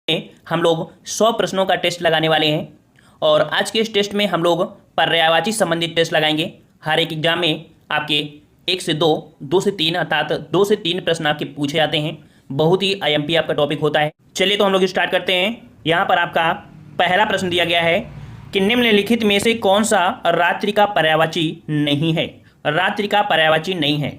में हम लोग 100 प्रश्नों का टेस्ट लगाने वाले हैं और आज के इस टेस्ट में हम लोग पर्यायवाची संबंधित टेस्ट लगाएंगे। हर एक एग्जाम में आपके 1 से 2, 2 से 3 अर्थात 2 से 3 प्रश्न आपके पूछे जाते हैं। बहुत ही आईएमपी आपका टॉपिक होता है। चलिए तो हम लोग स्टार्ट करते हैं। यहाँ पर आपका पहला प्रश्न दिया गया है कि निम्नलिखित में से कौन सा रात्रि का पर्यायवाची नहीं है। रात्रि का पर्यायवाची नहीं है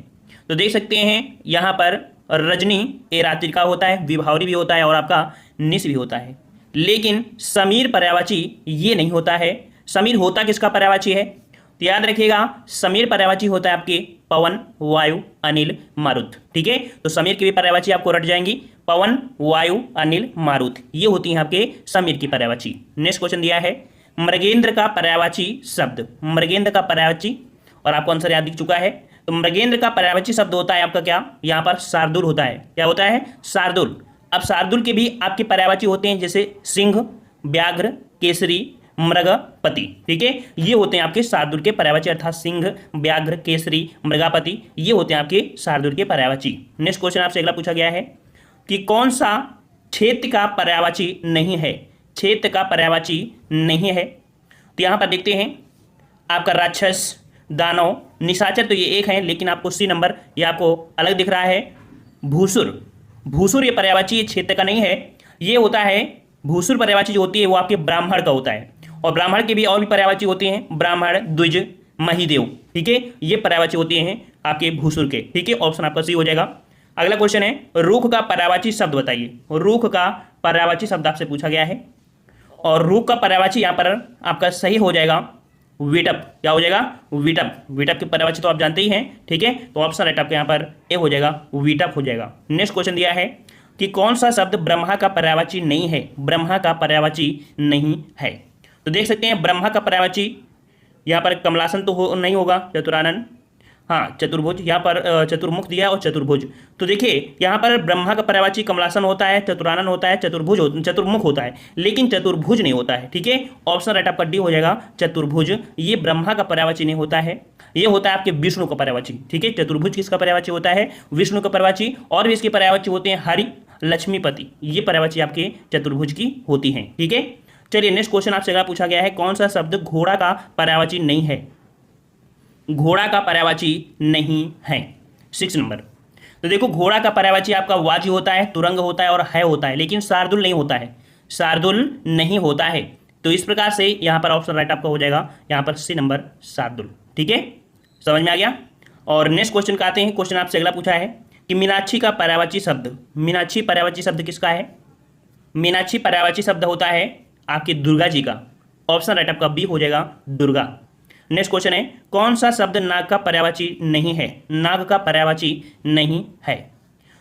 तो देख सकते हैं यहाँ पर रजनी ये रात्रि का होता है, विभावरी भी होता है और आपका निश भी होता है, लेकिन समीर पर्यायवाची ये नहीं होता है। समीर होता किसका पर्यायवाची है तो याद रखिएगा समीर पर्यायवाची होता है आपके पवन, वायु, अनिल, मारुत। ठीक है, तो समीर की भी पर्यायवाची आपको रट जाएंगी। पवन, वायु, अनिल, मारुत ये होती हैं आपके समीर की पर्यायवाची। नेक्स्ट क्वेश्चन दिया है मृगेंद्र का पर्यायवाची शब्द। मृगेंद्र का पर्यायवाची और आपको आंसर याद दिख चुका है। तो मृगेंद्र का पर्यायवाची शब्द होता है आपका क्या, यहाँ पर शार्दुल होता है। क्या होता है? शार्दुल। अब शार्दुल के भी आपके पर्यायवाची होते हैं जैसे सिंह, व्याघ्र, केसरी, मृगपति। ठीक है, ये होते हैं आपके शार्दुल के पर्यायवाची अर्थात सिंह, व्याघ्र, केसरी, मृगपति ये होते हैं आपके शार्दुल के पर्यायवाची। नेक्स्ट क्वेश्चन आपसे अगला पूछा गया है कि कौन सा क्षेत्र का पर्यायवाची नहीं है। क्षेत्र का पर्यायवाची नहीं है तो यहाँ पर देखते हैं आपका राक्षस, दानव, निशाचर तो ये एक है, लेकिन आपको सी नंबर ये आपको अलग दिख रहा है। भूसुर, भूसुर ये पर्यायवाची ये क्षेत्र का नहीं है। ये होता है भूसुर पर्यायवाची जो होती है वो आपके ब्राह्मण का होता है और ब्राह्मण के भी और भी पर्यायवाची होते हैं, ब्राह्मण, द्विज, महिदेव। ठीक है, ये पर्यायवाची होती हैं आपके भूसुर के। ठीक है, ऑप्शन आपका सी हो जाएगा। अगला क्वेश्चन है रूख का पर्यायवाची शब्द बताइए। रूख का पर्यायवाची शब्द आपसे पूछा गया है और रूख का पर्यायवाची यहाँ पर आपका सही हो जाएगा विटप। क्या हो जाएगा? विटप। विटप की पर्यायवाची तो आप जानते ही हैं। ठीक है, तो ऑप्शन राइट आपके यहाँ पर ए हो जाएगा, विटप हो जाएगा। नेक्स्ट क्वेश्चन दिया है कि कौन सा शब्द ब्रह्मा का पर्यायवाची नहीं है। ब्रह्मा का पर्यायवाची नहीं है तो देख सकते हैं ब्रह्मा का पर्यायवाची यहाँ पर कमलासन तो नहीं होगा, चतुरानन, हाँ चतुर्भुज, यहाँ पर चतुर्मुख दिया और चतुर्भुज। तो देखिए यहाँ पर ब्रह्मा का पर्यायवाची कमलासन होता है, चतुरानन होता है, चतुर्मुख होता है, लेकिन चतुर्भुज नहीं होता है। ठीक है, ऑप्शन राइट आपका डी हो जाएगा, चतुर्भुज ये ब्रह्मा का पर्यायवाची नहीं होता है। ये होता है आपके विष्णु का पर्यायवाची। ठीक है, चतुर्भुज किसका पर्यायवाची होता है? विष्णु का पर्यायवाची। और भी इसके पर्यायवाची होते हैं हरि, लक्ष्मीपति, ये पर्यायवाची आपके चतुर्भुज की होती हैं। ठीक है, चलिए नेक्स्ट क्वेश्चन आपसे अगला पूछा गया है कौन सा शब्द घोड़ा का पर्यायवाची नहीं है। घोड़ा का पर्यायवाची नहीं है 6 नंबर। तो देखो घोड़ा का पर्यायवाची आपका वाजी होता है, तुरंग होता है और है होता है, लेकिन शार्दुल नहीं होता है। शार्दुल नहीं होता है तो इस प्रकार से यहाँ पर ऑप्शन राइट आपका हो जाएगा यहाँ पर सी नंबर, शार्दुल। ठीक है, समझ में आ गया। और नेक्स्ट क्वेश्चन का आते हैं। क्वेश्चन आपसे अगला पूछा है कि मीनाक्षी का पर्यायवाची शब्द। मीनाक्षी पर्यायवाची शब्द किसका है? मीनाक्षी पर्यायवाची शब्द होता है आपकी दुर्गा जी का। ऑप्शन राइट आपका बी हो जाएगा, दुर्गा। नेक्स्ट क्वेश्चन है कौन सा शब्द नाग का पर्यायवाची नहीं है। नाग का पर्यायवाची नहीं है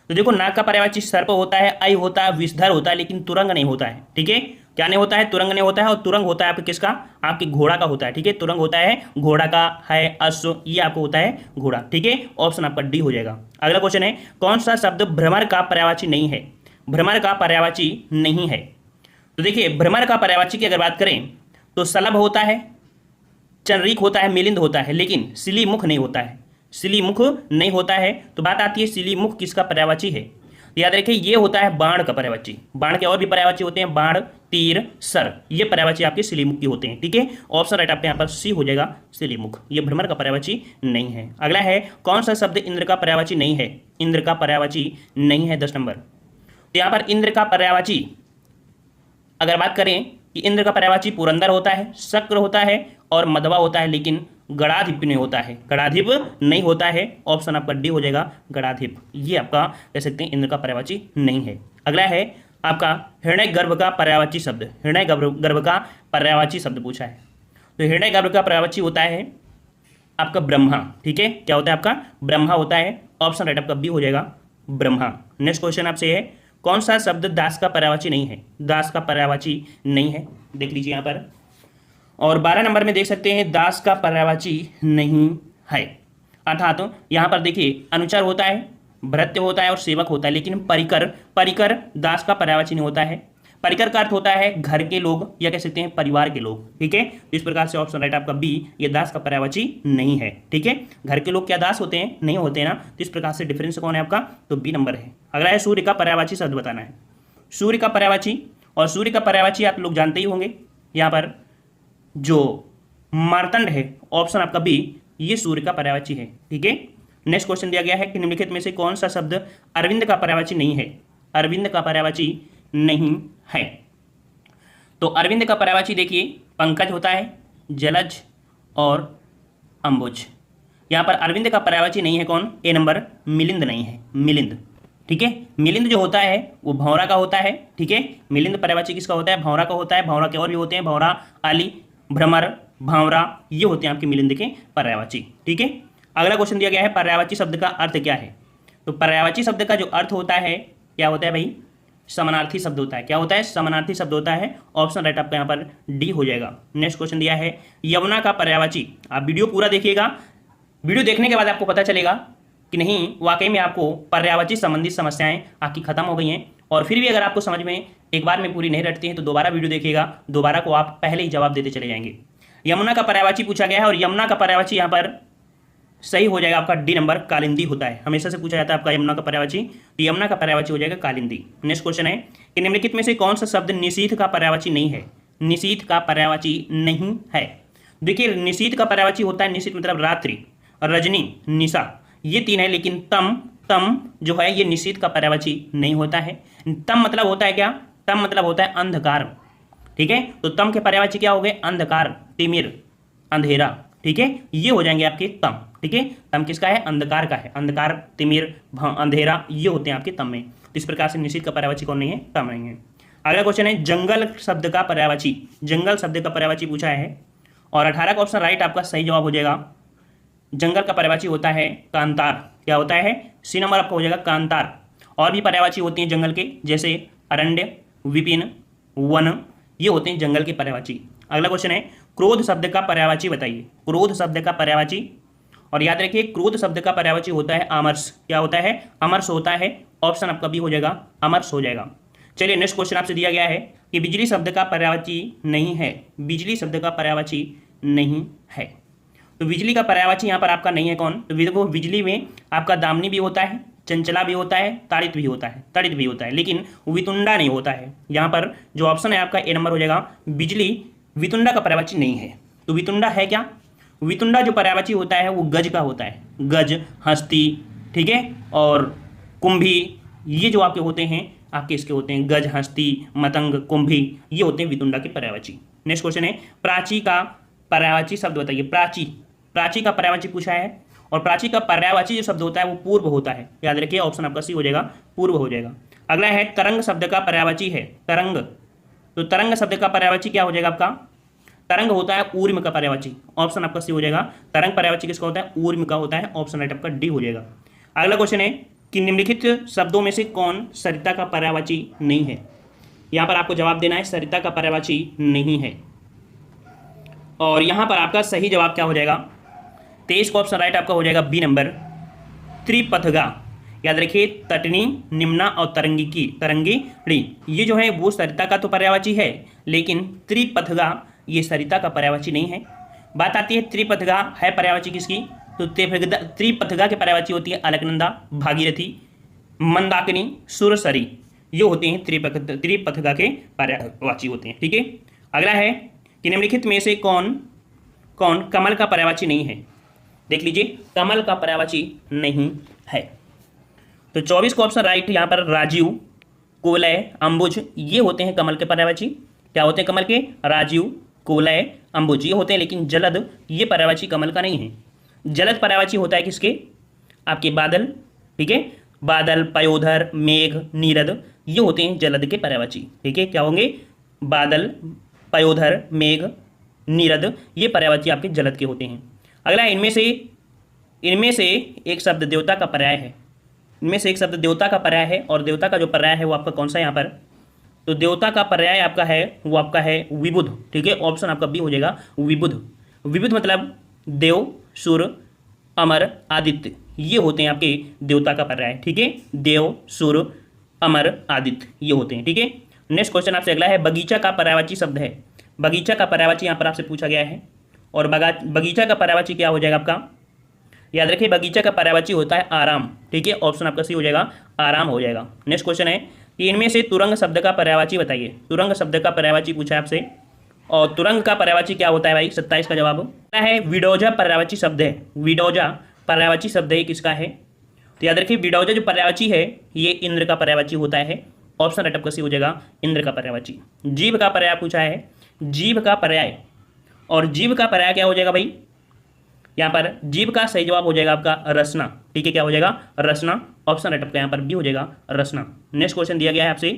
तो देखो नाग का पर्यायवाची सर्प होता है, आई होता है, विषधर होता है, लेकिन तुरंग नहीं होता है। ठीक है, क्या नहीं होता है? तुरंग नहीं होता है। और तुरंग होता है आपके किसका? आपके घोड़ा का होता है। ठीक है, तुरंग होता है घोड़ा का, है अश्व, ये आपको होता है घोड़ा। ठीक है, ऑप्शन आपका डी हो जाएगा। अगला क्वेश्चन है कौन सा शब्द भ्रमर का पर्यायवाची नहीं है। भ्रमर का पर्यायवाची नहीं है तो देखिए भ्रमर का पर्यायवाची की अगर बात करें तो सलभ होता है, चंद्रिक होता है, मिलिंद होता है, लेकिन सिलीमुख नहीं होता है। सिलीमुख नहीं होता है तो बात आती है सिलीमुख किसका पर्यायवाची है। तो याद रखिए ये होता है बाण का पर्यायवाची। बाण के और भी पर्यायवाची होते हैं, बाण, तीर, सर, ये पर्यायवाची आपके सिलीमुख की होते हैं। ठीक है, ऑप्शन राइट आपके यहाँ पर सी हो जाएगा, सिलीमुख। ये भ्रमर का पर्यायवाची नहीं है। अगला है कौन सा शब्द इंद्र का पर्यायवाची नहीं है। इंद्र का पर्यायवाची नहीं है 10 नंबर। तो यहाँ पर इंद्र का पर्यायवाची अगर बात करें कि इंद्र का पर्यायवाची पुरंदर होता है, शक्र होता है और मधवा होता है, लेकिन गणाधिप नहीं होता है। गणाधिप नहीं होता है, ऑप्शन आपका डी हो जाएगा, गणाधिप। ये आपका कह सकते हैं इंद्र का पर्यायवाची नहीं है। अगला है आपका हिरण्य गर्भ का पर्यायवाची शब्द। हिरण्य गर्भ का पर्यायवाची शब्द पूछा है तो हिरण्य गर्भ का पर्यायवाची होता है आपका ब्रह्मा। ठीक है, क्या होता है आपका? ब्रह्मा होता है। ऑप्शन राइट आपका बी हो जाएगा, ब्रह्मा। नेक्स्ट क्वेश्चन आपसे है कौन सा शब्द दास का पर्यायवाची नहीं है। दास का पर्यायवाची नहीं है, देख लीजिए यहाँ पर। और 12 नंबर में देख सकते हैं दास का पर्यायवाची नहीं है, अर्थात तो यहाँ पर देखिए अनुचर होता है, भृत्य होता है और सेवक होता है, लेकिन परिकर दास का पर्यायवाची नहीं होता है। परिकर का अर्थ होता है घर के लोग या कह सकते हैं परिवार के लोग। ठीक है, तो इस प्रकार से ऑप्शन राइट आपका बी, ये दास का पर्यायवाची नहीं है। ठीक है, घर के लोग क्या दास होते हैं? नहीं होते ना, तो इस प्रकार से डिफरेंस कौन है आपका? तो बी नंबर है। अगला है सूर्य का पर्यायवाची शब्द बताना है। सूर्य का पर्यायवाची, और सूर्य का पर्यायवाची आप लोग जानते ही होंगे, यहाँ पर जो मार्तंड है ऑप्शन आपका बी, ये सूर्य का पर्यायवाची है। ठीक है, नेक्स्ट क्वेश्चन दिया गया है कि निम्नलिखित में से कौन सा शब्द अरविंद का पर्यायवाची नहीं है। अरविंद का पर्यायवाची नहीं है। तो अरविंद का पर्यायवाची देखिए पंकज होता है, जलज और अंबुज। यहाँ पर अरविंद का पर्यायवाची नहीं है कौन, ए नंबर मिलिंद नहीं है, मिलिंद। ठीक है, मिलिंद जो होता है वो भौरा का होता है। ठीक है, मिलिंद पर्यायवाची किसका होता है, भौरा का होता है। भौरा के और भी होते हैं, भौरा, आली, भ्रमर, भावरा, ये होते हैं आपके मिलिंद के पर्यायवाची। ठीक है, अगला क्वेश्चन दिया गया है पर्यायवाची शब्द का अर्थ क्या है। तो पर्यायवाची शब्द का जो अर्थ होता है क्या होता है भाई, समानार्थी शब्द होता है। क्या होता है, समानार्थी शब्द होता है। ऑप्शन राइट आपका यहाँ पर डी हो जाएगा। नेक्स्ट क्वेश्चन दिया है यमुना का पर्यायवाची। आप वीडियो पूरा देखिएगा, वीडियो देखने के बाद आपको पता चलेगा कि नहीं वाकई में आपको पर्यायवाची संबंधित समस्याएं आपकी खत्म हो गई हैं। और फिर भी अगर आपको समझ में एक बार में पूरी नहीं रटती हैं तो दोबारा वीडियो देखिएगा, दोबारा को आप पहले ही जवाब देते चले जाएंगे। यमुना का पर्यायवाची पूछा गया है और यमुना का पर्यायवाची यहाँ पर सही हो जाएगा आपका डी नंबर, कालिंदी होता है। हमेशा से पूछा जाता है आपका यमुना का पर्यायवाची, तो यमुना का पर्यायवाची हो जाएगा कालिंदी। नेक्स्ट क्वेश्चन है कि निम्नलिखित में से कौन सा शब्द निशीथ का पर्यायवाची नहीं है। निशीथ का पर्यायवाची नहीं है। देखिए निशीथ का पर्यायवाची होता है, निशीथ मतलब रात्रि, रजनी, निशा, ये तीन है। लेकिन तम, तम जो है ये निशीथ का पर्यायवाची नहीं होता है। तम मतलब होता है क्या, तम मतलब होता है अंधकार। ठीक है, तो तम के पर्यायवाची क्या हो गए, अंधकार, तिमिर, अंधेरा। ठीक है, ये हो जाएंगे आपके तम। ठीक है, तम किसका है, अंधकार का है। अंधकार, तिमिर, अंधेरा, ये होते हैं आपके तम में। तो इस प्रकार से निशीथ का पर्यायवाची कौन नहीं है, तम नहीं है। अगला क्वेश्चन है जंगल शब्द का पर्यायवाची। जंगल शब्द का पर्यायवाची पूछा है और 18 का ऑप्शन राइट आपका सही जवाब हो जाएगा। जंगल का पर्यायवाची होता है कांतार। क्या होता है, सी नंबर आपका हो जाएगा कांतार। और भी पर्यायवाची होती हैं जंगल के, जैसे अरण्य, विपिन, वन, ये होते हैं जंगल के पर्यायवाची। अगला क्वेश्चन है क्रोध शब्द का पर्यायवाची बताइए। क्रोध शब्द का पर्यायवाची, और याद रखिए क्रोध शब्द का पर्यायवाची होता है अमरस। क्या होता है, अमरस होता है। ऑप्शन आपका भी हो जाएगा, अमरस हो जाएगा। चलिए नेक्स्ट क्वेश्चन आपसे दिया गया है कि बिजली शब्द का पर्यायवाची नहीं है। बिजली शब्द का पर्यायवाची नहीं है। तो बिजली का पर्यायवाची यहाँ पर आपका नहीं है कौन, तो देखो बिजली में आपका दामिनी भी होता है, चंचला भी होता है, ताड़ित भी होता है, तड़ित भी होता है, लेकिन वितुंडा नहीं होता है। यहाँ पर जो ऑप्शन है आपका ए नंबर हो जाएगा। बिजली वितुंडा का पर्यायवाची नहीं है। तो वितुंडा है क्या, वितुंडा जो पर्यायवाची होता है वो गज का होता है। गज, हस्ती, ठीक है, और कुंभी, ये जो आपके होते हैं आपके इसके होते हैं गज, हस्ती, मतंग, कुंभी, ये होते हैं वितुंडा के पर्यायवाची। नेक्स्ट क्वेश्चन है प्राची का पर्यायवाची शब्द बताइए। प्राची, प्राची का पर्यायवाची पूछा है और प्राची का पर्यायवाची जो शब्द होता है वो पूर्व होता है। याद रखिए ऑप्शन आपका सी हो जाएगा, पूर्व हो जाएगा। अगला है तरंग शब्द का पर्यायवाची है तरंग। तो तरंग शब्द का पर्यायवाची क्या हो जाएगा आपका, तरंग होता है ऊर्म का पर्यायवाची। ऑप्शन आपका सी हो जाएगा। तरंग पर्यायवाची किसका होता है, ऊर्म का होता है। ऑप्शन राइट आपका डी हो जाएगा। अगला क्वेश्चन है कि निम्नलिखित शब्दों में से कौन सरिता का पर्यायवाची नहीं है। यहाँ पर आपको जवाब देना है सरिता का पर्यायवाची नहीं है। और यहाँ पर आपका सही जवाब क्या हो जाएगा, 23 का ऑप्शन राइट आपका हो जाएगा बी नंबर, त्रिपथगा। याद रखिए तटनी, निम्ना और तरंगिकी, तरंगिणी, ये जो है वो सरिता का तो पर्यायवाची है, लेकिन त्रिपथगा ये सरिता का पर्यायवाची नहीं है। बात आती है त्रिपथगा है पर्यायवाची किसकी, तो त्रिपथगा के पर्यायवाची होती है अलकनंदा, भागीरथी, मंदाकिनी, सुरसरी, ये होते हैं त्रिपथगा के पर्यायवाची होते हैं। ठीक है, अगला है कि निम्नलिखित में से कौन कौन कमल का पर्यायवाची नहीं है। देख लीजिए कमल का पर्यायवाची नहीं है। तो 24 का ऑप्शन राइट यहाँ पर राजीव, कुवलय, अंबुज, ये होते हैं कमल के पर्यायवाची। क्या होते हैं कमल के, राजीव, कुवलय, अंबुज, ये होते हैं। लेकिन जलद ये पर्यायवाची कमल का नहीं है। जलद पर्यायवाची होता है किसके, आपके बादल, ठीक है, बादल, पयोधर, मेघ, नीरद, ये होते हैं जलद के पर्यायवाची। ठीक है, क्या होंगे, बादल, पयोधर, मेघ, नीरद, ये पर्यायवाची आपके जलद के होते हैं। अगला इनमें से एक शब्द देवता का पर्याय है। इनमें से एक शब्द देवता का पर्याय है और देवता का जो पर्याय है वो आपका कौन सा है यहाँ पर, तो देवता का पर्याय आपका है वो आपका है विबुध। ठीक है, ऑप्शन आपका बी हो जाएगा विबुध। विबुध मतलब देव, सुर, अमर, आदित्य, ये होते हैं आपके देवता का पर्याय। ठीक है, देव, सुर, अमर, आदित्य, ये होते हैं। ठीक है, नेक्स्ट क्वेश्चन आपसे अगला है बगीचा का पर्यायवाची शब्द है। बगीचा का पर्यायवाची यहाँ पर आपसे पूछा गया है और बगीचा का पर्यायवाची क्या हो जाएगा आपका, याद रखिए बगीचा का पर्यायवाची होता है आराम। ठीक है, ऑप्शन आपका सी हो जाएगा, आराम हो जाएगा। नेक्स्ट क्वेश्चन है कि इनमें से तुरंग शब्द का पर्यायवाची बताइए। तुरंग शब्द का पर्यायवाची पूछा है आपसे, और तुरंग का पर्यायवाची क्या होता है भाई? 27 का जवाब क्या है? विडोजा पर्यायवाची शब्द है। विडोजा पर्यायवाची शब्द है किसका है? तो याद रखिए विडोजा जो पर्यायवाची है ये इंद्र का पर्यायवाची होता है। ऑप्शन रटअप का सी हो जाएगा इंद्र का पर्यायवाची। जीव का पर्याय पूछा है, जीव का पर्याय, और जीव का पर्याय क्या हो जाएगा भाई? यहाँ पर जीव का सही जवाब हो जाएगा आपका रसना। ठीक है, क्या हो जाएगा? रसना। ऑप्शन रटअप का यहाँ पर बी हो जाएगा रसना। नेक्स्ट क्वेश्चन दिया गया है आपसे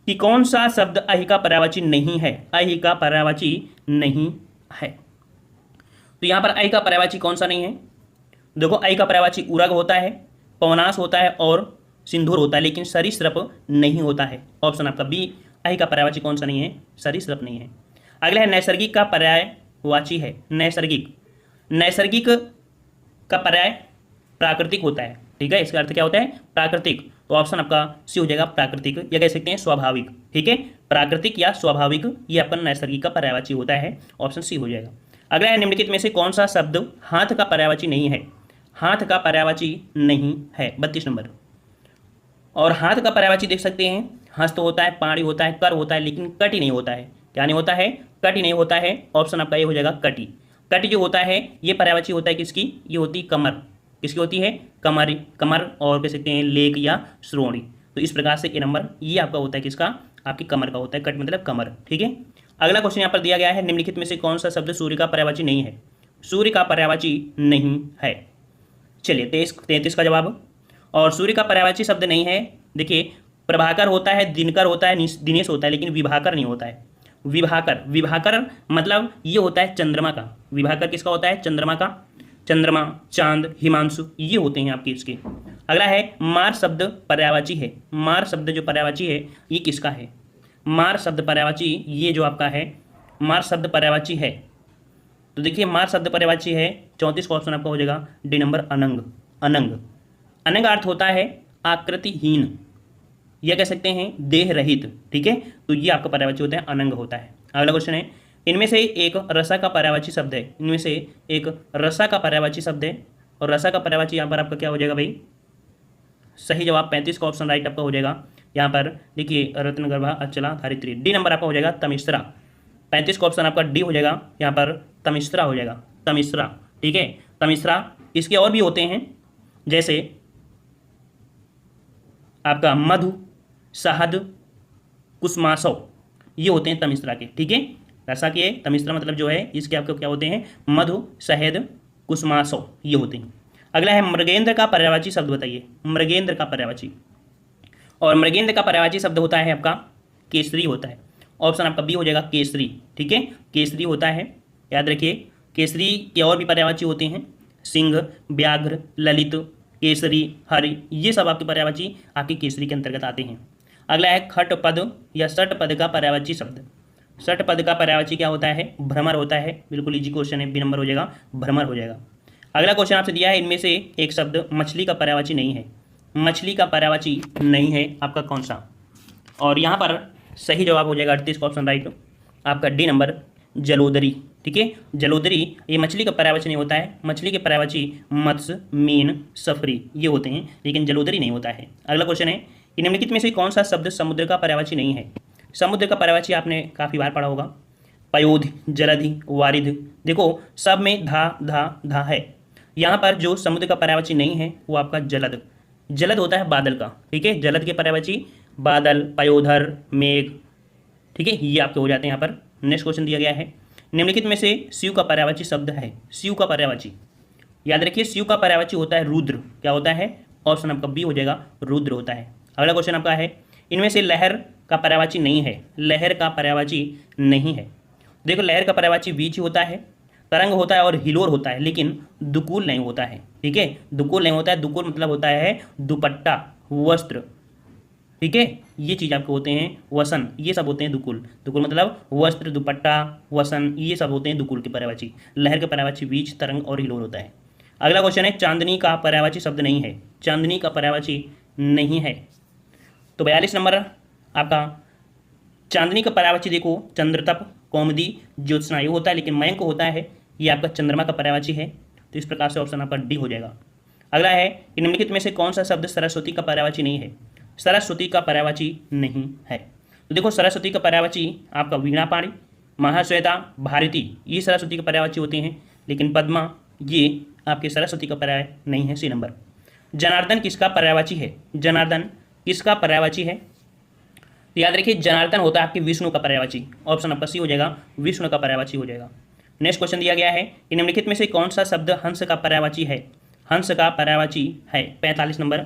कि कौन सा शब्द अहि का पर्यायवाची नहीं है? अहि का पर्यायवाची नहीं है। तो यहाँ पर अहि का पर्यायवाची कौन सा नहीं है? देखो अहि का पर्यायवाची उरग होता है, पवनाश होता है और सिंधुर होता है, लेकिन सरीसृप नहीं होता है। ऑप्शन आपका बी अहि का पर्यायवाची कौन सा नहीं है? सरीसृप नहीं है। अगला है नैसर्गिक का पर्यायवाची है। नैसर्गिक, नैसर्गिक का पर्याय प्राकृतिक होता है। ठीक है, इसका अर्थ क्या होता है? प्राकृतिक। तो ऑप्शन आपका सी हो जाएगा प्राकृतिक, या कह सकते हैं स्वाभाविक। ठीक है, प्राकृतिक या स्वाभाविक ये आपका नैसर्गिक का पर्यायवाची होता है। ऑप्शन सी हो जाएगा। अगला है निम्नलिखित में से कौन सा शब्द हाथ का पर्यायवाची नहीं है? हाथ का पर्यायवाची नहीं है, 32 नंबर। और हाथ का पर्यायवाची देख सकते हैं, हस्त होता है, पाणी होता है, कर होता है, लेकिन कटी नहीं होता है। क्या नहीं होता है? कटी नहीं होता है। ऑप्शन आपका ये हो जाएगा कटी। कटी जो होता है ये पर्यायवाची होता है किसकी? ये होती है कमर। किसकी होती है? कमर। कमर और कह सकते हैं लेक या श्रोणी। तो इस प्रकार से ये नंबर ये आपका होता है किसका? आपकी कमर का होता है। कट मतलब कमर। ठीक है, अगला क्वेश्चन यहाँ पर दिया गया है निम्नलिखित में से कौन सा शब्द सूर्य का पर्यायवाची नहीं है? सूर्य का पर्यायवाची नहीं है। चलिए 33 का जवाब। और सूर्य का पर्यायवाची शब्द नहीं है। देखिए प्रभाकर होता है, दिनकर होता है, दिनेश होता है, लेकिन विभाकर नहीं होता है। विभाकर, विभाकर मतलब ये होता है चंद्रमा का। विभाकर किसका होता है? चंद्रमा का। चंद्रमा, चांद, हिमांशु ये होते हैं आपके इसके। अगला है मार शब्द पर्यायवाची है। मार शब्द जो पर्यायवाची है ये किसका है? मार शब्द पर्यायवाची ये जो आपका है मार शब्द पर्यायवाची है। तो देखिए मार शब्द पर्यायवाची है 34 का ऑप्शन आपका हो जाएगा डी नंबर अनंग। अनंग, अनंग अर्थ होता है आकृतिहीन, यह कह सकते हैं देह रहित। ठीक है, तो ये आपका पर्यायवाची होता है अनंग होता है। अगला क्वेश्चन है इनमें से एक रसा का पर्यायवाची शब्द है। इनमें से एक रसा का पर्यायवाची शब्द है, और रसा का पर्यायवाची यहाँ पर आपका क्या हो जाएगा भाई? सही जवाब 35 का ऑप्शन राइट आपका हो जाएगा। यहाँ पर देखिए रत्नगर्भा, अचला, धारित्री। डी नंबर आपका हो जाएगा तमिश्रा। 35 का ऑप्शन आपका डी हो जाएगा, यहाँ पर तमिश्रा हो जाएगा। तमिश्रा। ठीक है, तमिश्रा। इसके और भी होते हैं जैसे आपका मधु, शहद, कुसुमासव ये होते हैं तमिश्रा के। ठीक है, रसा के तमिश्रा मतलब जो है इसके आपको क्या होते हैं? मधु, शहद, कुसुमासव ये होते हैं। अगला है मृगेंद्र का पर्यायवाची शब्द बताइए। मृगेंद्र का पर्यायवाची, और मृगेंद्र का पर्यायवाची शब्द होता है आपका केसरी होता है। ऑप्शन आपका बी हो जाएगा केसरी। ठीक है, केसरी होता है, याद रखिए। केसरी के और भी पर्यायवाची होते हैं, सिंह, व्याघ्र, ललित, केसरी, हरि ये सब आपके पर्यायवाची आपके केसरी के अंतर्गत आते हैं। अगला है खट पद या सट पद का पर्यायवाची शब्द। सट पद का पर्यायवाची क्या होता है? भ्रमर होता है। बिल्कुल इजी क्वेश्चन है, बी नंबर हो जाएगा भ्रमर हो जाएगा। अगला क्वेश्चन आपसे दिया है इनमें से एक शब्द मछली का पर्यायवाची नहीं है। मछली का पर्यायवाची नहीं है आपका कौन सा? और यहाँ पर सही जवाब हो जाएगा 38 का ऑप्शन राइट आपका डी नंबर जलोदरी। ठीक है, जलोदरी ये मछली का पर्यायवाची नहीं होता है। मछली के पर्यायवाची मत्स्य, मीन, सफरी ये होते हैं, लेकिन जलोदरी नहीं होता है। अगला क्वेश्चन है कि निम्नलिखित में से कौन सा शब्द समुद्र का पर्यायवाची नहीं है? समुद्र का पर्यायवाची आपने काफ़ी बार पढ़ा होगा, पयोधि, जलधि, वारिधि। देखो सब में धा धा धा है। यहाँ पर जो समुद्र का पर्यायवाची नहीं है वो आपका जलद। जलद होता है बादल का। ठीक है, जलद के पर्यायवाची बादल, पयोधर, मेघ। ठीक है, ये आपके हो जाते हैं यहाँ पर। नेक्स्ट क्वेश्चन दिया गया है निम्नलिखित में से शिव का पर्यायवाची शब्द है। शिव का पर्यायवाची याद रखिए, शिव का पर्यायवाची होता है रुद्र। क्या होता है? ऑप्शन आपका बी हो जाएगा रुद्र होता है। अगला क्वेश्चन आपका है इनमें से लहर का पर्यायवाची नहीं है। लहर का पर्यायवाची नहीं है। देखो लहर का पर्यायवाची बीच होता है, तरंग होता है और हिलोर होता है, लेकिन दुकूल नहीं होता है। ठीक है, दुकूल नहीं होता है। दुकूल मतलब होता है दुपट्टा, वस्त्र। ठीक है, ये चीज़ आपके होते हैं वसन, ये सब होते हैं दुकुल। दुकुल मतलब वस्त्र, दुपट्टा, वसन ये सब होते हैं दुकुल के पर्यायवाची। लहर के पर्यायवाची बीच, तरंग और हिलोर होता है। अगला क्वेश्चन है चांदनी का पर्यायवाची शब्द नहीं है। चांदनी का पर्यायवाची नहीं है। तो 42 नंबर आपका चांदनी का पर्यायवाची देखो चंद्रतप, कौमुदी, ज्योत्सना ये होता है, लेकिन मयंक होता है ये आपका चंद्रमा का पर्यायवाची है। तो इस प्रकार से ऑप्शन आपका डी हो जाएगा। अगला है कि निम्नलिखित में से कौन सा शब्द सरस्वती का पर्यायवाची नहीं है? सरस्वती का पर्यायवाची नहीं है। तो देखो सरस्वती का पर्यायवाची आपका वीणा पाणी, महाश्वेता, भारती ये सरस्वती के पर्यायवाची होते हैं, लेकिन पद्मा ये आपके सरस्वती का पर्याय नहीं है। C number. जनार्दन किसका पर्यायवाची है? जनार्दन किसका पर्यायवाची है? तो याद रखिए जनार्दन होता है आपके विष्णु का पर्यायवाची। ऑप्शन आपका सी हो जाएगा, विष्णु का पर्यायवाची हो जाएगा। नेक्स्ट क्वेश्चन दिया गया है कि निम्नलिखित में से कौन सा शब्द हंस का पर्यायवाची है? हंस का पर्यायवाची है 45 नंबर।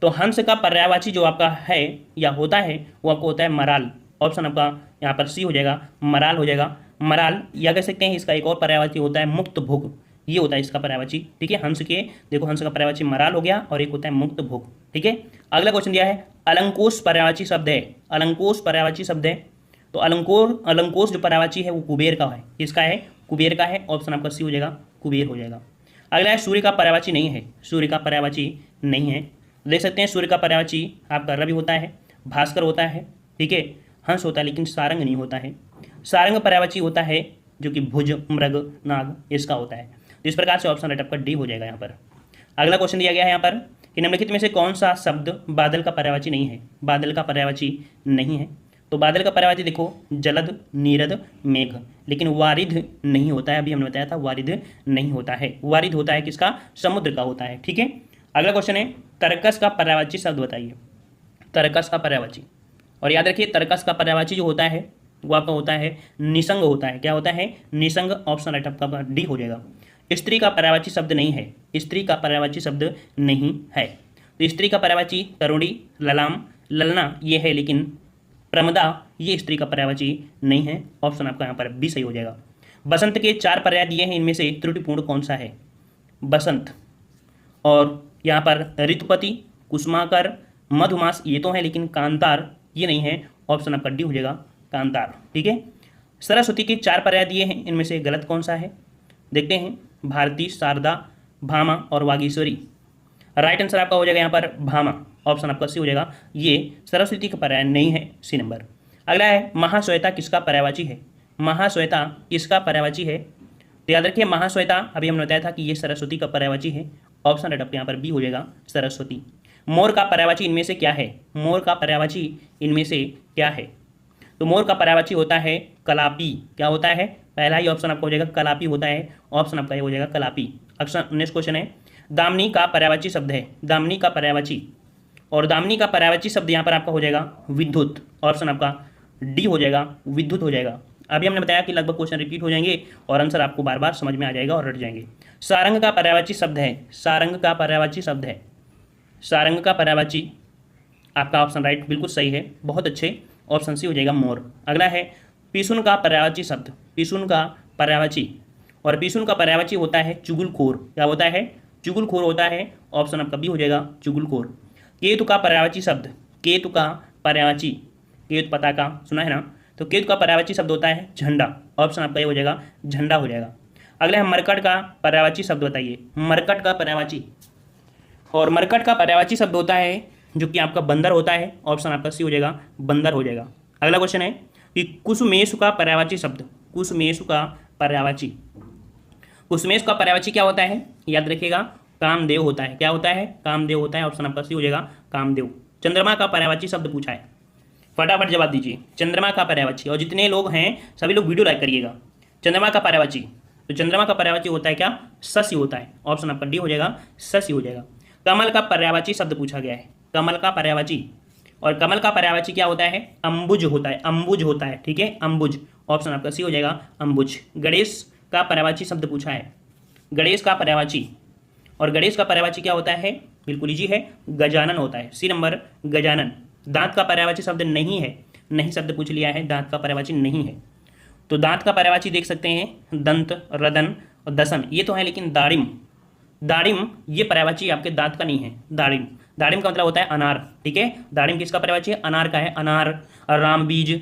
तो हंस का पर्यायवाची जो आपका है या होता है वो आपको होता है मराल। ऑप्शन आपका यहाँ पर सी हो जाएगा, मराल हो जाएगा। मराल या कह सकते हैं इसका एक और पर्यायवाची होता है मुक्त भोग, ये होता है इसका पर्यायवाची। ठीक है, हंस के देखो हंस का पर्यायवाची मराल हो गया और एक होता है मुक्त भोग। ठीक है, अगला क्वेश्चन दिया है अलंकोश पर्यायवाची शब्द है। अलंकोश पर्यायवाची शब्द है तो अलंकोश जो पर्यायवाची है वो कुबेर का है। किसका है? कुबेर का है। ऑप्शन आपका सी हो जाएगा, कुबेर हो जाएगा। अगला है सूर्य का पर्यायवाची नहीं है। सूर्य का पर्यायवाची नहीं है, देख सकते हैं सूर्य का पर्यायवाची आपका रवि होता है, भास्कर होता है, ठीक है, हंस होता है, लेकिन सारंग नहीं होता है। सारंग पर्यायवाची होता है जो कि भुज, मृग, नाग इसका होता है। तो इस प्रकार से ऑप्शन राइट आपका डी हो जाएगा यहाँ पर। अगला क्वेश्चन दिया गया है यहाँ पर कि निम्नलिखित में से कौन सा शब्द बादल का पर्यायवाची नहीं है? बादल का पर्यायवाची नहीं है। तो बादल का पर्यायवाची देखो जलद, नीरद, मेघ, लेकिन वारिध नहीं होता है। अभी हमने बताया था वारिध नहीं होता है। वारिध होता है किसका? समुद्र का होता है। ठीक है, अगला क्वेश्चन है तरकस का पर्यायवाची शब्द बताइए। तरकस का पर्यायवाची, और याद रखिए तरकस का पर्यायवाची जो होता है वो आपका होता है निसंग होता है। क्या होता है? निसंग। ऑप्शन राइट आपका डी हो जाएगा। स्त्री का पर्यायवाची शब्द नहीं है। स्त्री का पर्यायवाची शब्द नहीं है। तो स्त्री का पर्यायवाची तरुणी, ललाम, ललना ये है, लेकिन प्रमदा ये स्त्री का पर्यायवाची नहीं है। ऑप्शन आपका यहाँ पर बी सही हो जाएगा। बसंत के 4 पर्याय दिए हैं, इनमें से त्रुटिपूर्ण कौन सा है? बसंत, और यहाँ पर ऋतुपति, कुसुमाकर, मधुमास ये तो है, लेकिन कांतार ये नहीं है। ऑप्शन आपका डी हो जाएगा, कांतार। ठीक है, सरस्वती के 4 पर्याय दिए हैं, इनमें से गलत कौन सा है? देखते हैं, भारती, शारदा, भामा और वागीश्वरी। राइट आंसर आपका हो जाएगा यहाँ पर भामा। ऑप्शन आपका सी हो जाएगा, ये सरस्वती का पर्याय नहीं है। C number. अगला है महाश्वेता किसका पर्यायवाची है? महाश्वेता किसका पर्यायवाची है? तो याद रखिए महाश्वेता अभी हमने बताया था कि ये सरस्वती का पर्यायवाची है। ऑप्शन राइट आपके यहाँ पर बी हो जाएगा, सरस्वती। मोर का पर्यायवाची इनमें से क्या है? मोर का पर्यायवाची इनमें से क्या है? तो मोर का पर्यायवाची होता है कलापी। क्या होता है? पहला ही ऑप्शन आपका हो जाएगा कलापी होता है। ऑप्शन आपका ये हो जाएगा कलापी। नेक्स्ट क्वेश्चन है दामिनी का पर्यायवाची शब्द है। दामिनी का पर्यायवाची, और दामिनी का पर्यायवाची शब्द यहाँ पर आपका हो जाएगा विद्युत। ऑप्शन आपका डी हो जाएगा, विद्युत हो जाएगा। अभी हमने बताया कि लगभग क्वेश्चन रिपीट हो जाएंगे और आंसर आपको बार बार समझ में आ जाएगा और रट जाएंगे। सारंग का पर्यायवाची शब्द है। सारंग का पर्यायवाची शब्द है। सारंग का पर्यायवाची आपका ऑप्शन राइट बिल्कुल सही है, बहुत अच्छे। ऑप्शन सी हो जाएगा मोर। अगला है पिसुन का पर्यायवाची शब्द। पिसुन का पर्यायवाची, और पिसुन का पर्यायवाची होता है चुगलखोर। क्या होता है? चुगलखोर होता है। ऑप्शन आपका बी हो जाएगा, चुगलखोर। केतु का पर्यायवाची शब्द। केतु का पर्यायवाची, केतु पताका सुना है ना, तो केतु का पर्यायवाची शब्द होता है झंडा। ऑप्शन आपका ये हो जाएगा, झंडा हो जाएगा। अगला है मरकट का पर्यायवाची शब्द बताइए। मरकट का पर्यायवाची, और मरकट का पर्यायवाची शब्द होता है जो कि आपका बंदर होता है। ऑप्शन आपका सी हो जाएगा, बंदर हो जाएगा। अगला क्वेश्चन है कि कुसुमेशु का पर्यायवाची शब्द। कुसुमेशु का पर्यायवाची, कुसुमेश का पर्यायवाची क्या होता है? याद रखिएगा कामदेव होता है। क्या होता है? कामदेव होता है। ऑप्शन आपका सी हो जाएगा, कामदेव। चंद्रमा का पर्यायवाची शब्द पूछा है, फटाफट जवाब दीजिए। चंद्रमा का पर्यायवाची, और जितने लोग हैं सभी लोग वीडियो लाइक करिएगा। चंद्रमा का पर्यायवाची, तो चंद्रमा का पर्यायवाची होता है क्या? शशि होता है। ऑप्शन आपका डी हो जाएगा, शशि हो जाएगा। कमल का पर्यायवाची शब्द पूछा गया है। कमल का पर्यायवाची, और कमल का पर्यायवाची क्या होता है? अंबुज होता है। अंबुज होता है, ठीक है, अंबुज। ऑप्शन आपका सी हो जाएगा, अंबुज। गणेश का पर्यायवाची शब्द पूछा है। गणेश का पर्यायवाची, और गणेश का पर्यायवाची क्या होता है? बिल्कुल इजी है, गजानन होता है। C number, Gajanan. दांत का पर्यायवाची शब्द नहीं है। नहीं शब्द पूछ लिया है, दांत का पर्यायवाची नहीं है। तो दांत का पर्यायवाची देख सकते हैं दंत, रदन और दसन ये तो है, लेकिन दाड़िम, दाड़िम ये पर्यायवाची आपके दांत का नहीं है। दाड़िम, दाड़िम का मतलब होता है अनार। ठीक है, दाड़िम किसका पर्यायवाची है? अनार का है। अनार, रामबीज,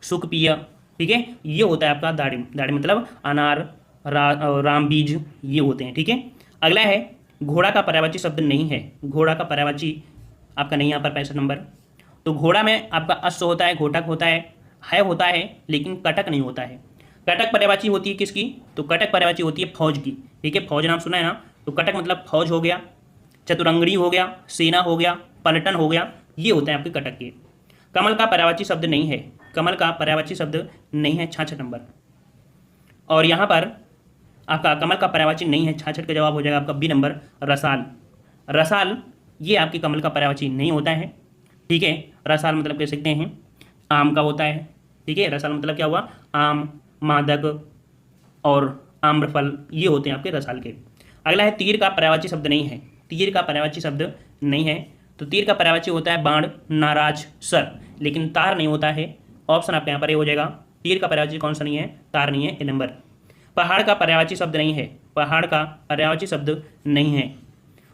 सुखपिया, ठीक है, ये होता है आपका दाड़िम। दाड़िम मतलब अनार, रामबीज ये होते हैं। ठीक है, अगला है घोड़ा का पर्यायवाची शब्द नहीं है। घोड़ा का पर्यायवाची आपका नहीं यहाँ पर 65 नंबर। तो घोड़ा में आपका अश्व होता है, घोटक होता है होता है, लेकिन कटक नहीं होता है। कटक पर्यायवाची होती है किसकी? तो कटक पर्यायवाची होती है फौज की। ठीक है, फौज नाम सुना है ना, तो कटक मतलब फौज हो गया, चतुरंगड़ी हो गया, सेना हो गया, पलटन हो गया, ये होते हैं आपके कटक के। कमल का पर्यायवाची शब्द नहीं है, कमल का पर्यायवाची शब्द नहीं है 66 नंबर। और यहाँ पर आपका कमल का पर्यायवाची नहीं है, 66 का जवाब हो जाएगा आपका बी नंबर, रसाल। रसाल ये आपके कमल का पर्यायवाची नहीं होता है, ठीक है। रसाल मतलब कह सकते हैं आम का होता है, ठीक है। रसाल मतलब क्या हुआ, आम, मादक और आम्रफल, ये होते हैं आपके रसाल के। अगला है तीर का पर्यायवाची शब्द नहीं है, तीर का पर्यायवाची शब्द नहीं है। तो तीर का पर्यायवाची होता है बाण, नाराज, सर, लेकिन तार नहीं होता है। ऑप्शन आपके यहाँ पर ये हो जाएगा, तीर का पर्यायवाची कौन सा नहीं है, तार नहीं है, ए नंबर। पहाड़ का पर्यायवाची शब्द नहीं है, पहाड़ का पर्यायवाची शब्द नहीं है।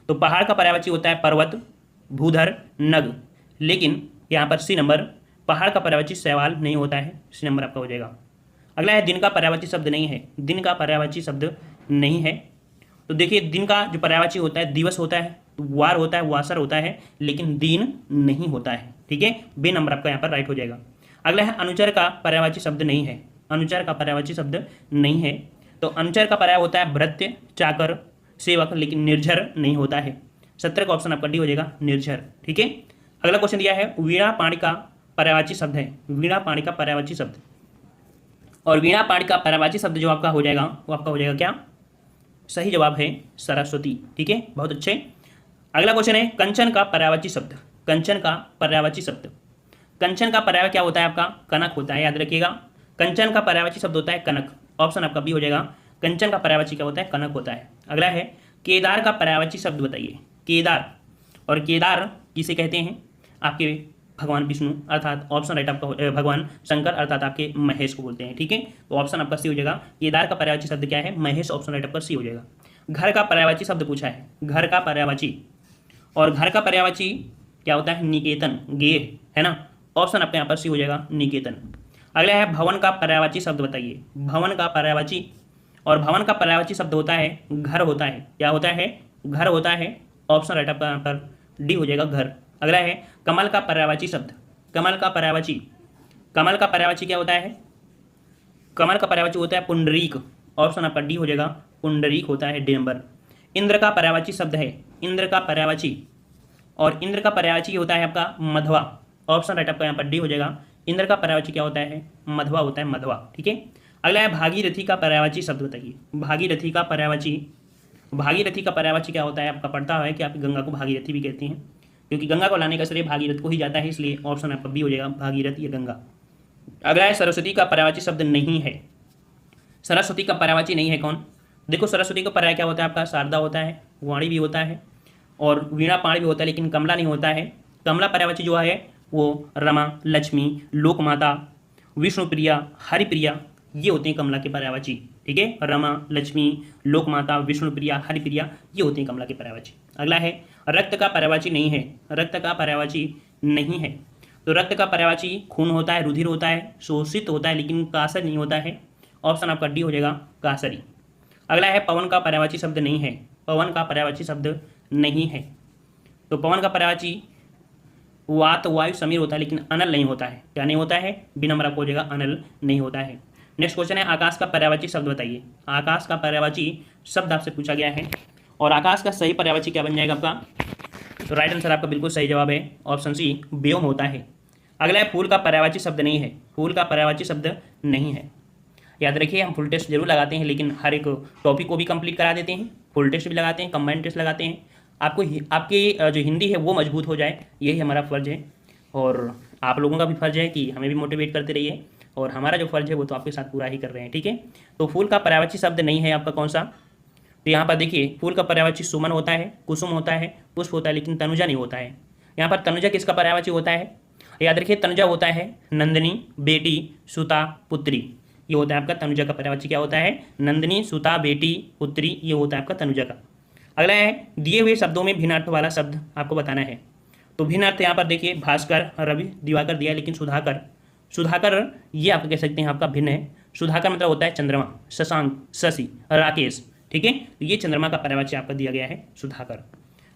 तो पहाड़ का पर्यायवाची होता है पर्वत, भूधर, नग, लेकिन यहाँ पर सी नंबर, पहाड़ का पर्यायवाची शैवाल नहीं होता है, सी नंबर आपका हो जाएगा। अगला है दिन का पर्यायवाची शब्द नहीं है, दिन का पर्यायवाची शब्द नहीं है। तो देखिए दिन का जो पर्यायवाची होता है दिवस होता है, वार होता है, वासर होता है, लेकिन दिन नहीं होता है, ठीक है। बे नंबर आपका यहाँ पर राइट हो जाएगा। अगला है अनुचर का पर्यायवाची शब्द नहीं है, अनुचर का पर्यायवाची शब्द नहीं है। तो अनुचर का पर्याय होता है भृत्य, चाकर, सेवक, लेकिन निर्झर नहीं होता है। 17 का ऑप्शन आपका डी हो जाएगा, निर्झर, ठीक है। अगला क्वेश्चन दिया है वीणा पाणी का पर्यायवाची शब्द है, वीणा पाणी का पर्यायवाची शब्द। और वीणा पाणी का पर्यायवाची शब्द जो आपका हो जाएगा वो आपका हो जाएगा क्या, सही जवाब है सरस्वती, ठीक है, बहुत अच्छे। अगला क्वेश्चन है कंचन का पर्यायवाची शब्द, कंचन का पर्यायवाची शब्द। कंचन का पर्याय क्या होता है आपका, कनक होता है, याद रखिएगा। कंचन का पर्यायवाची शब्द होता है कनक, ऑप्शन आपका बी हो जाएगा, कंचन का पर्यायवाची क्या होता है, कनक होता है। अगला है केदार का पर्यायवाची शब्द बताइए, केदार। और केदार किसे कहते हैं, आपके भगवान विष्णु, अर्थात ऑप्शन राइट आपका भगवान शंकर, अर्थात आपके महेश को बोलते हैं, ठीक है। तो ऑप्शन आपका सी हो जाएगा, केदार का पर्यायवाची शब्द क्या है, महेश, ऑप्शन राइट आपका सी हो जाएगा। घर का पर्यायवाची शब्द पूछा है, घर का पर्यायवाची। और घर का पर्यायवाची क्या होता है, निकेतन, गेह, है ना, ऑप्शन आपका यहाँ पर सी हो जाएगा, निकेतन। अगला है भवन का पर्यायवाची शब्द बताइए, भवन का पर्यायवाची। और भवन का पर्यायवाची शब्द होता है घर होता है, क्या होता है, घर होता है, ऑप्शन राइट आपका यहाँ पर डी हो जाएगा, घर। अगला है कमल का पर्यायवाची शब्द, कमल का पर्यायवाची। कमल का पर्यायवाची क्या होता है, कमल का पर्यायवाची होता है पुंडरीक, ऑप्शन आपका डी हो जाएगा, पुंडरीक होता है, डी नंबर। इंद्र का पर्यायवाची शब्द है, इंद्र का पर्यायवाची। और इंद्र का पर्यायवाची होता है आपका मधवा, ऑप्शन राइट आपका यहाँ पर डी हो जाएगा, इंद्र का पर्यायवाची क्या होता है, मधवा होता है, मधवा, ठीक है। अगला है भागीरथी का पर्यायवाची शब्द बताइए, भागीरथी का पर्यायवाची। भागीरथी का पर्यायवाची क्या होता है, आपका पढ़ता है कि आप गंगा को भागीरथी भी कहते हैं, क्योंकि गंगा को लाने का श्रेय भागीरथ को ही जाता है, इसलिए ऑप्शन आपका बी हो जाएगा, भागीरथ या गंगा। अगला है सरस्वती का पर्यायवाची शब्द नहीं है, सरस्वती का पर्यायवाची नहीं है कौन, देखो सरस्वती का पर्याय क्या होता है आपका, शारदा होता है, वाणी भी होता है, और वीणा पाणी भी होता है, लेकिन कमला नहीं होता है। कमला पर्यायवाची जो है वो रमा, लक्ष्मी, लोकमाता, विष्णुप्रिया, हरिप्रिया, ये होते हैं कमला के पर्यायवाची, ठीक है। रमा, लक्ष्मी, लोकमाता, विष्णुप्रिया, हरिप्रिया, ये होते हैं कमला के पर्यायवाची। अगला है रक्त का पर्यायवाची नहीं है, रक्त का पर्यायवाची नहीं है। तो रक्त का पर्यायवाची खून होता है, रुधिर होता है, शोषित होता है, लेकिन कासर नहीं होता है, ऑप्शन आपका डी हो जाएगा, कासरी। अगला है पवन का पर्यायवाची शब्द नहीं है, पवन का पर्यायवाची शब्द नहीं है। तो पवन का पर्यायवाची वात, वायु, समीर होता है, लेकिन अनल नहीं होता है, क्या नहीं होता है, बी नंबर आपको हो जाएगा, अनल नहीं होता है। नेक्स्ट क्वेश्चन है आकाश का पर्यायवाची शब्द बताइए, आकाश का पर्यायवाची शब्द आपसे पूछा गया है। और आकाश का सही पर्यायवाची क्या बन जाएगा आपका, तो राइट आंसर आपका बिल्कुल सही जवाब है, ऑप्शन सी, व्योम होता है। अगला है फूल का पर्यायवाची शब्द नहीं है, फूल का पर्यायवाची शब्द नहीं है। याद रखिए हम फुल टेस्ट जरूर लगाते हैं, लेकिन हर एक टॉपिक को भी कंप्लीट करा देते हैं, फुल टेस्ट भी लगाते हैं, कंबाइंड टेस्ट लगाते हैं, आपको आपकी जो हिंदी है वो मजबूत हो जाए, यही हमारा फ़र्ज़ है। और आप लोगों का भी फ़र्ज़ है कि हमें भी मोटिवेट करते रहिए, और हमारा जो फ़र्ज़ है वो तो आपके साथ पूरा ही कर रहे हैं, ठीक है। तो फूल का पर्यायवाची शब्द नहीं है आपका कौन सा, तो यहाँ पर देखिए फूल का पर्यायवाची सुमन होता है, कुसुम होता है, पुष्प होता है, लेकिन तनुजा नहीं होता है। यहाँ पर तनुजा किसका पर्यायवाची होता है, याद रखिए तनुजा होता है नंदिनी, बेटी, सुता, पुत्री, ये होता है आपका तनुजा का पर्यायवाची क्या होता है, नंदिनी, सुता, बेटी, पुत्री, ये होता है आपका तनुजा का। अगला है दिए हुए शब्दों में भिन्न अर्थ वाला शब्द आपको बताना है। तो भिन्न अर्थ यहाँ पर देखिए भास्कर, रवि, दिवाकर दिया, लेकिन सुधाकर, सुधाकर ये आप कह सकते हैं आपका भिन्न है। सुधाकर मतलब होता है चंद्रमा, शशांक, शशि, राकेश, ठीक है। तो ये चंद्रमा का पर्यायवाची आपका दिया गया है सुधाकर।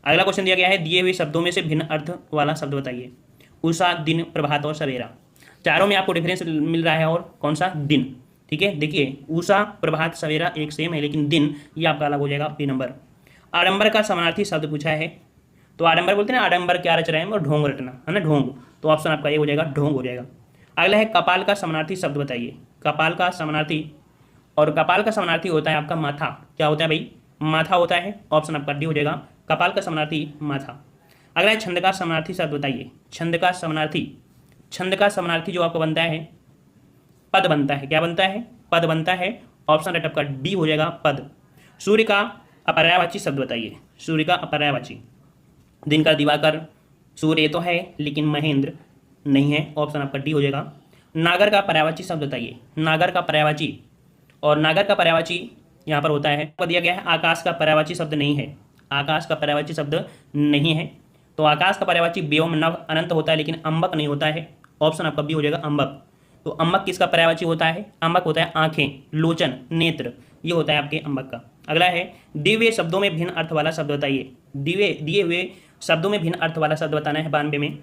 अगला क्वेश्चन दिया गया है दिए हुए शब्दों में से भिन्न अर्थ वाला शब्द बताइए। उषा, दिन, प्रभात और सवेरा, चारों में आपको डिफरेंस मिल रहा है, और कौन सा, दिन, ठीक है। देखिए उषा, प्रभात, सवेरा एक सेम है, लेकिन दिन ये आपका अलग हो जाएगा, बी नंबर। आडंबर का समानार्थी शब्द पूछा है, तो आडंबर बोलते हैं ना, आडंबर क्या रच रहे हैं, और ढोंग रटना है ना, ढोंग। तो ऑप्शन आपका ये हो जाएगा, ढोंग हो जाएगा। अगला है कपाल का समानार्थी शब्द बताइए। कपाल का समानार्थी, और कपाल का समानार्थी होता है आपका माथा। क्या होता है भाई, माथा होता है। ऑप्शन आपका डी हो जाएगा, कपाल का समानार्थी माथा। अगला है छंद का समानार्थी शब्द बताइए। छंद का समानार्थी, छंद का समानार्थी जो आपका बनता है, पद बनता है। क्या बनता है, पद बनता है। ऑप्शन राइट आपका डी हो जाएगा, पद। सूर्य का अपर्यायवाची शब्द बताइए। सूर्य का अपर्यायवाची, दिन का दिवाकर, सूर्य तो है लेकिन महेंद्र नहीं है। ऑप्शन आपका डी हो जाएगा। नागर का पर्यायवाची शब्द बताइए। नागर का पर्यायवाची, और नागर का पर्यायवाची यहाँ पर होता है, दिया गया है आकाश का पर्यायवाची शब्द नहीं है। आकाश का पर्यायवाची शब्द नहीं है। तो आकाश का पर्यायवाची व्योम नभ अनंत होता है, लेकिन अंबक नहीं होता है। ऑप्शन आपका बी हो जाएगा, अंबक। तो अंबक किसका पर्यायवाची होता है, अंबक होता है आंखें, लोचन, नेत्र, ये होता है आपके अंबक का। अगला है दिए हुए शब्दों में भिन्न अर्थ वाला शब्द बताइए। दिए हुए शब्दों में भिन्न अर्थ वाला शब्द बताना है 92 में।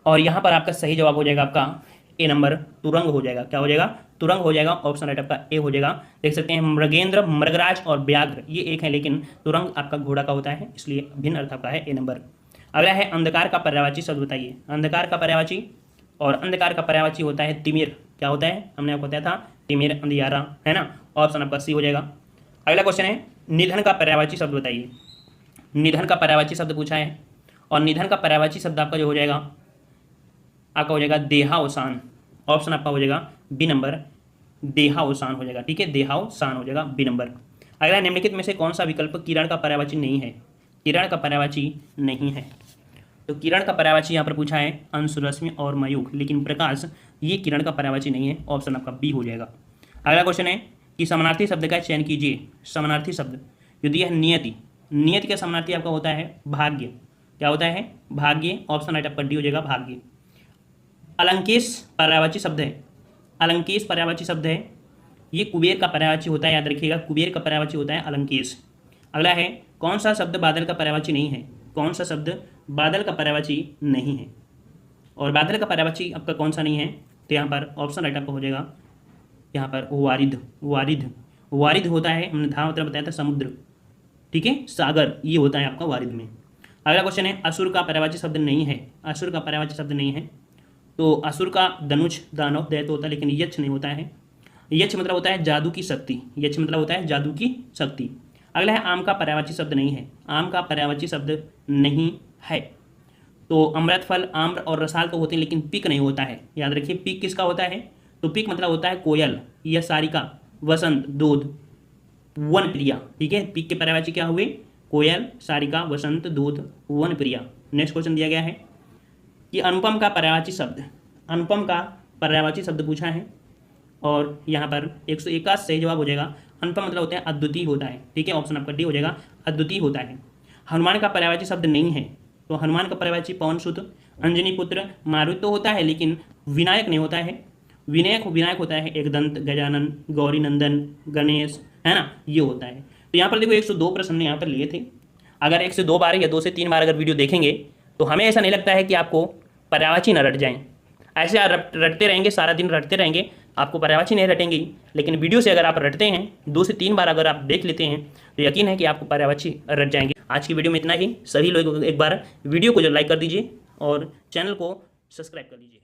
और यहाँ पर आपका सही जवाब हो जाएगा आपका ए नंबर, तुरंग हो जाएगा। क्या हो जाएगा, तुरंग हो जाएगा। ऑप्शन राइट आपका ए हो जाएगा। देख सकते हैं मृगेंद्र, मृगराज और व्याघ्र ये एक है, लेकिन तुरंग आपका घोड़ा का होता है, इसलिए भिन्न अर्थ आपका है ए नंबर। अगला है अंधकार का पर्यायवाची शब्द बताइए। अंधकार का पर्यायवाची, और अंधकार का पर्यायवाची होता है तिमिर। क्या होता है, हमने आपको बताया था, तिमिर, अंधियारा, है ना। ऑप्शन आपका सी हो जाएगा। अगला क्वेश्चन है निधन का पर्यायवाची शब्द बताइए। निधन का पर्यायवाची शब्द पूछा है, और निधन का पर्यायवाची शब्द आपका जो हो जाएगा, आपका हो जाएगा देहावसान। ऑप्शन आपका हो जाएगा बी नंबर, देहावसान हो जाएगा। ठीक है, देहावसान हो जाएगा, बी नंबर। अगला निम्नलिखित में से कौन सा विकल्प किरण का पर्यायवाची नहीं है। किरण का पर्यायवाची नहीं है। तो किरण का पर्यायवाची यहाँ पर पूछा है अंश, रश्मि और मयूख, लेकिन प्रकाश ये किरण का पर्यायवाची नहीं है। ऑप्शन आपका बी हो जाएगा। अगला क्वेश्चन है कि समानार्थी शब्द का चयन कीजिए। समानार्थी शब्द जो दिया है नियति, नियति का समानार्थी आपका होता है भाग्य। क्या होता है, भाग्य। ऑप्शन राइट आपका डी हो जाएगा, भाग्य। अलंकेश पर्यायवाची शब्द है। अलंकेश पर्यायवाची शब्द है, ये कुबेर का पर्यायवाची होता है, याद रखिएगा, कुबेर का पर्यायवाची होता है अलंकेश। अगला है कौन सा शब्द बादल का पर्यायवाची नहीं है। कौन सा शब्द बादल का पर्यायवाची नहीं है, और बादल का पर्यायवाची आपका कौन सा नहीं है, तो यहाँ पर ऑप्शन राइट आपका हो जाएगा, यहाँ पर वारिध। वारिध, वारिध होता है, हमने था मतलब बताया था समुद्र, ठीक है, सागर, ये होता है आपका वारिध में। अगला क्वेश्चन है असुर का पर्यायवाची शब्द नहीं है। असुर का पर्यायवाची शब्द नहीं है, तो असुर का धनुष, दानव, दैत्य होता है, लेकिन यक्ष नहीं होता है। यक्ष मतलब होता है जादू की शक्ति। यक्ष मतलब होता है जादू की शक्ति। अगला है आम का पर्यायवाची शब्द नहीं है। आम का पर्यायवाची शब्द नहीं है। तो अमृत फल, आम्र और रसाल तो होते हैं, लेकिन पिक नहीं होता है। याद रखिए, पिक किसका होता है, तो पिक मतलब होता है कोयल या सारिका, वसंत, दूध, वन प्रिया। ठीक है, पिक के पर्यायवाची क्या हुए, कोयल, सारिका, वसंत, दूध, वन प्रिया। नेक्स्ट क्वेश्चन दिया गया है कि अनुपम का पर्यायवाची शब्द, अनुपम का पर्यायवाची शब्द पूछा है, और यहाँ पर 101 का सही जवाब हो जाएगा। अनुपम मतलब होता है अद्वितीय होता है। ठीक है, ऑप्शन आपका डी हो जाएगा, अद्वितीय होता है। हनुमान का पर्यायवाची शब्द नहीं है, तो हनुमान का पर्यायवाची पवन सुत, अंजनी पुत्र, मारुत तो होता है, लेकिन विनायक नहीं होता है। विनायक विनायक होता है एकदंत, गजानन, गौरी नंदन, गणेश, है ना, ये होता है। तो यहाँ पर देखो 102 प्रश्न हमने यहाँ पर लिए थे। अगर 1 से 2 बार या 2 से 3 बार अगर वीडियो देखेंगे तो हमें ऐसा नहीं लगता है कि आपको पर्यायवाची न रट जाएँ। ऐसे आप रटते रहेंगे, सारा दिन रटते रहेंगे, आपको पर्यायवाची नहीं रटेंगी। लेकिन वीडियो से अगर आप रटते हैं, 2 से 3 बार अगर आप देख लेते हैं, तो यकीन है कि आपको पर्यायवाची रट जाएंगे। आज की वीडियो में इतना ही। सभी लोग एक बार वीडियो को जो लाइक कर दीजिए और चैनल को सब्सक्राइब कर लीजिए।